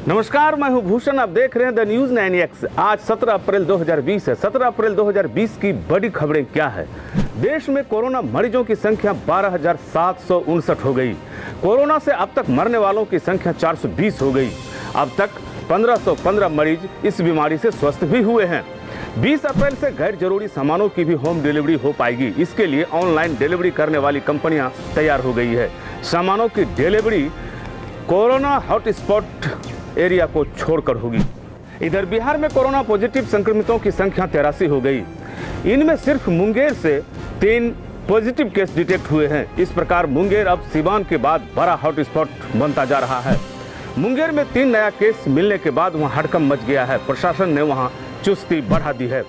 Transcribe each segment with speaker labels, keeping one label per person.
Speaker 1: नमस्कार, मैं हूं भूषण। आप देख रहे हैं द न्यूज 9X। आज 17 अप्रैल 2020 है। 17 अप्रैल 2020 की बड़ी खबरें क्या है? देश में कोरोना मरीजों की संख्या 12,759 हो गई। कोरोना से अब तक मरने वालों की संख्या 420 हो गई। अब तक 1515 मरीज इस बीमारी से स्वस्थ भी हुए हैं। 20 अप्रैल से गैर जरूरी सामानों की भी होम डिलीवरी हो पाएगी। इसके लिए ऑनलाइन डिलीवरी करने वाली कंपनियां तैयार हो गई है। सामानों की डिलीवरी कोरोना हॉटस्पॉट एरिया को छोड़कर होगी। इधर बिहार में कोरोना पॉजिटिव संक्रमितों की संख्या 83 हो गई। इनमें सिर्फ मुंगेर से 3 पॉजिटिव केस डिटेक्ट हुए हैं। इस प्रकार मुंगेर अब सिवान के बाद बड़ा हॉटस्पॉट बनता जा रहा है। मुंगेर में 3 नया केस मिलने के बाद वहां हड़कंप मच गया है। प्रशासन ने वहां चुस्ती बढ़ा दी है।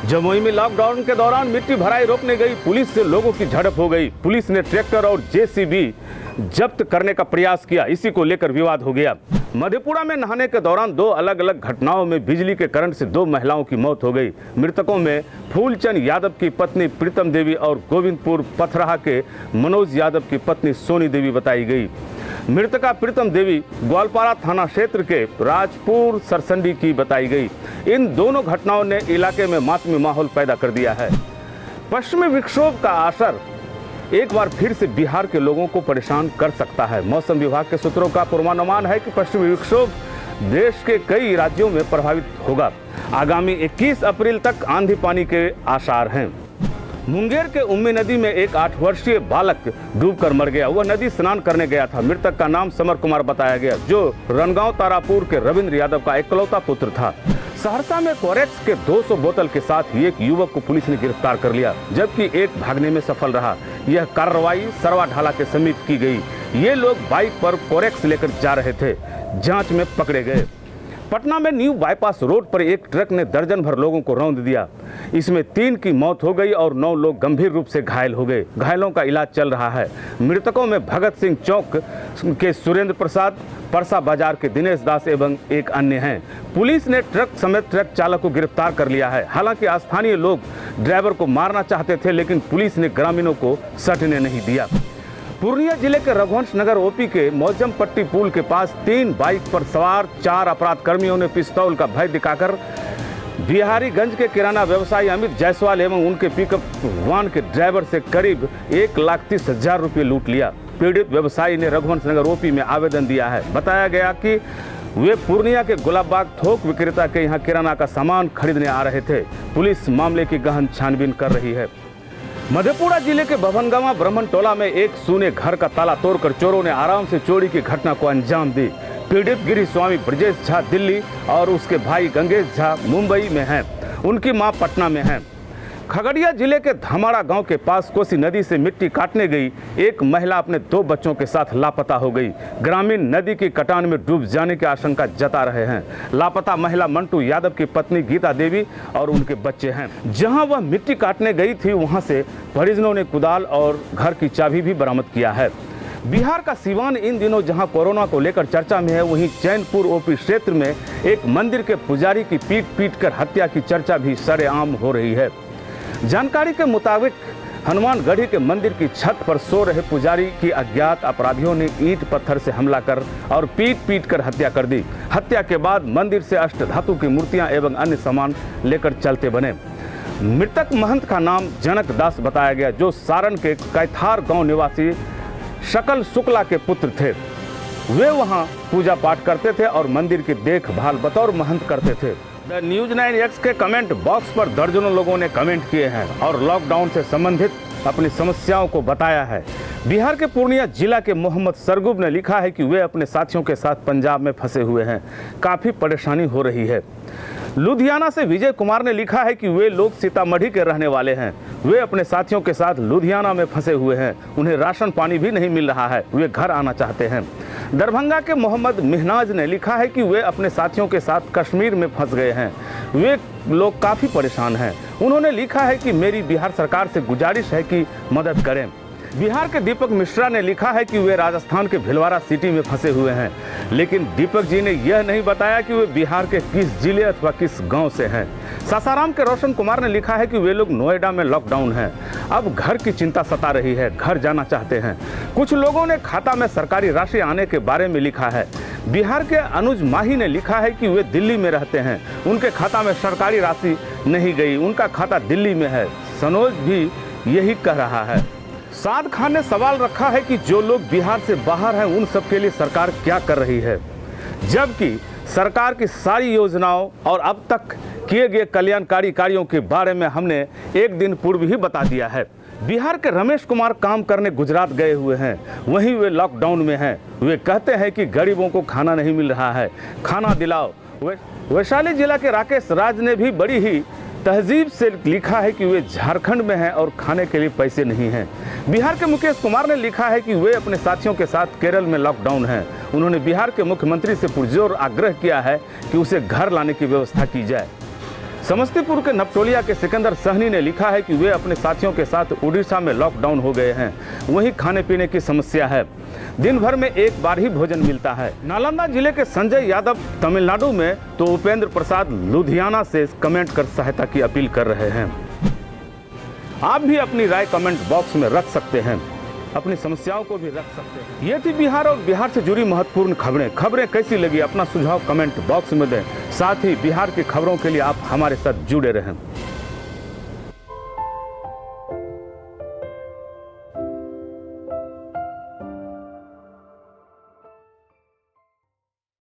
Speaker 1: जमुई में लॉकडाउन के दौरान मिट्टी भराई रोकने गई पुलिस से लोगों की झड़प हो गई। पुलिस ने ट्रैक्टर और जेसीबी जब्त करने का प्रयास किया। इसी को लेकर विवाद हो गया। मधेपुरा में नहाने के दौरान 2 अलग अलग घटनाओं में बिजली के करंट से 2 महिलाओं की मौत हो गई। मृतकों में फूलचंद यादव की पत्नी प्रीतम देवी और गोविंदपुर पथराहा के मनोज यादव की पत्नी सोनी देवी बताई गई। मृतका प्रीतम देवी ग्वालपारा थाना क्षेत्र के राजपुर सरसंडी की बताई गई। इन दोनों घटनाओं ने इलाके में मातमी माहौल पैदा कर दिया है। पश्चिमी विक्षोभ का असर एक बार फिर से बिहार के लोगों को परेशान कर सकता है। मौसम विभाग के सूत्रों का पूर्वानुमान है कि पश्चिमी विक्षोभ देश के कई राज्यों में प्रभावित होगा। आगामी 21 अप्रैल तक आंधी पानी के आसार हैं। मुंगेर के उम्मी नदी में एक 8 वर्षीय बालक डूबकर मर गया। वह नदी स्नान करने गया था। मृतक का नाम समर कुमार बताया गया, जो रनगांव तारापुर के रविंद्र यादव का इकलौता पुत्र था। सहरसा में कोरेक्स के 200 बोतल के साथ एक युवक को पुलिस ने गिरफ्तार कर लिया, जबकि एक भागने में सफल रहा। यह कार्रवाई सरवा ढाला के समीप की गई। ये लोग बाइक पर कोरेक्स लेकर जा रहे थे। जांच में पकड़े गए। पटना में न्यू बाईपास रोड पर एक ट्रक ने दर्जन भर लोगों को रौंद दिया। इसमें 3 की मौत हो गई और 9 लोग गंभीर रूप से घायल हो गए। घायलों का इलाज चल रहा है। मृतकों में भगत सिंह चौक के सुरेंद्र प्रसाद, परसा बाजार के दिनेश दास एवं एक अन्य हैं। पुलिस ने ट्रक समेत ट्रक चालक को गिरफ्तार कर लिया है। हालांकि स्थानीय लोग ड्राइवर को मारना चाहते थे, लेकिन पुलिस ने ग्रामीणों को सटने नहीं दिया। पूर्णिया जिले के रघुवंश नगर ओपी के मौजम पट्टी पुल के पास 3 बाइक पर सवार 4 अपराध कर्मियों ने पिस्तौल का भय दिखाकर बिहारीगंज के किराना व्यवसायी अमित जायसवाल एवं उनके पिकअप वाहन के ड्राइवर से करीब 1,30,000 रुपये लूट लिया। पीड़ित व्यवसायी ने रघुवंश नगर ओपी में आवेदन दिया है। बताया गया कि वे पूर्णिया के गुलाबबाग थोक विक्रेता के यहाँ किराना का सामान खरीदने आ रहे थे। पुलिस मामले की गहन छानबीन कर रही है। मधेपुरा जिले के बभनगावा ब्राह्मण टोला में एक सूने घर का ताला तोड़कर चोरों ने आराम से चोरी की घटना को अंजाम दी। पीड़ित गिरी स्वामी ब्रजेश झा दिल्ली और उसके भाई गंगेश झा मुंबई में हैं। उनकी मां पटना में है। खगड़िया जिले के धमाड़ा गांव के पास कोसी नदी से मिट्टी काटने गई एक महिला अपने 2 बच्चों के साथ लापता हो गई। ग्रामीण नदी की कटान में डूब जाने की आशंका जता रहे हैं। लापता महिला मंटू यादव की पत्नी गीता देवी और उनके बच्चे हैं। जहां वह मिट्टी काटने गई थी, वहां से परिजनों ने कुदाल और घर की चाबी भी बरामद किया है। बिहार का सिवान इन दिनों जहां कोरोना को लेकर चर्चा में है, वहीं चैनपुर ओपी क्षेत्र में एक मंदिर के पुजारी की पीट कर हत्या की चर्चा भी सरेआम हो रही है। जानकारी के मुताबिक हनुमानगढ़ी के मंदिर की छत पर सो रहे पुजारी की अज्ञात अपराधियों ने ईंट पत्थर से हमला कर और पीट कर हत्या कर दी। हत्या के बाद मंदिर से अष्टधातु की मूर्तियां एवं अन्य सामान लेकर चलते बने। मृतक महंत का नाम जनक दास बताया गया, जो सारण के कैथार गांव निवासी शकल शुक्ला के पुत्र थे। वे वहां पूजा पाठ करते थे और मंदिर की देखभाल बतौर महंत करते थे। द न्यूज 9X के कमेंट बॉक्स पर दर्जनों लोगों ने कमेंट किए हैं और लॉकडाउन से संबंधित अपनी समस्याओं को बताया है। बिहार के पूर्णिया जिला के मोहम्मद सरगुब ने लिखा है कि वे अपने साथियों के साथ पंजाब में फंसे हुए हैं। काफ़ी परेशानी हो रही है। लुधियाना से विजय कुमार ने लिखा है कि वे लोग सीतामढ़ी के रहने वाले हैं। वे अपने साथियों के साथ लुधियाना में फंसे हुए हैं। उन्हें राशन पानी भी नहीं मिल रहा है। वे घर आना चाहते हैं। दरभंगा के मोहम्मद मिहनाज ने लिखा है कि वे अपने साथियों के साथ कश्मीर में फंस गए हैं। वे लोग काफ़ी परेशान हैं। उन्होंने लिखा है कि मेरी बिहार सरकार से गुजारिश है कि मदद करें। बिहार के दीपक मिश्रा ने लिखा है कि वे राजस्थान के भिलवाड़ा सिटी में फंसे हुए हैं, लेकिन दीपक जी ने यह नहीं बताया कि वे बिहार के किस जिले अथवा किस गांव से हैं। सासाराम के रोशन कुमार ने लिखा है कि वे लोग नोएडा में लॉकडाउन हैं, अब घर की चिंता सता रही है, घर जाना चाहते हैं। कुछ लोगों ने खाता में सरकारी राशि आने के बारे में लिखा है। बिहार के अनुज माही ने लिखा है कि वे दिल्ली में रहते हैं, उनके खाता में सरकारी राशि नहीं गई, उनका खाता दिल्ली में है। सनोज भी यही कह रहा है। साद खान ने सवाल रखा है कि जो लोग बिहार से बाहर हैं उन सब के लिए सरकार क्या कर रही है, जबकि सरकार की सारी योजनाओं और अब तक किए गए कल्याणकारी कार्यों के बारे में हमने एक दिन पूर्व ही बता दिया है। बिहार के रमेश कुमार काम करने गुजरात गए हुए हैं, वहीं वे लॉकडाउन में हैं। वे कहते हैं कि गरीबों को खाना नहीं मिल रहा है, खाना दिलाओ। वैशाली जिला के राकेश राज ने भी बड़ी ही तहजीब से लिखा है कि वे झारखंड में हैं और खाने के लिए पैसे नहीं हैं। बिहार के मुकेश कुमार ने लिखा है कि वे अपने साथियों के साथ केरल में लॉकडाउन हैं। उन्होंने बिहार के मुख्यमंत्री से पुरजोर आग्रह किया है कि उसे घर लाने की व्यवस्था की जाए। समस्तीपुर के नपटोलिया के सिकंदर सहनी ने लिखा है कि वे अपने साथियों के साथ उड़ीसा में लॉकडाउन हो गए हैं, वहीं खाने पीने की समस्या है, दिन भर में एक बार ही भोजन मिलता है। नालंदा जिले के संजय यादव तमिलनाडु में तो उपेंद्र प्रसाद लुधियाना से कमेंट कर सहायता की अपील कर रहे हैं। आप भी अपनी राय कमेंट बॉक्स में रख सकते हैं, अपनी समस्याओं को भी रख सकते हैं। ये थी बिहार और बिहार से जुड़ी महत्वपूर्ण खबरें कैसी लगी अपना सुझाव कमेंट बॉक्स में दें। साथ ही बिहार की खबरों के लिए आप हमारे साथ जुड़े रहें।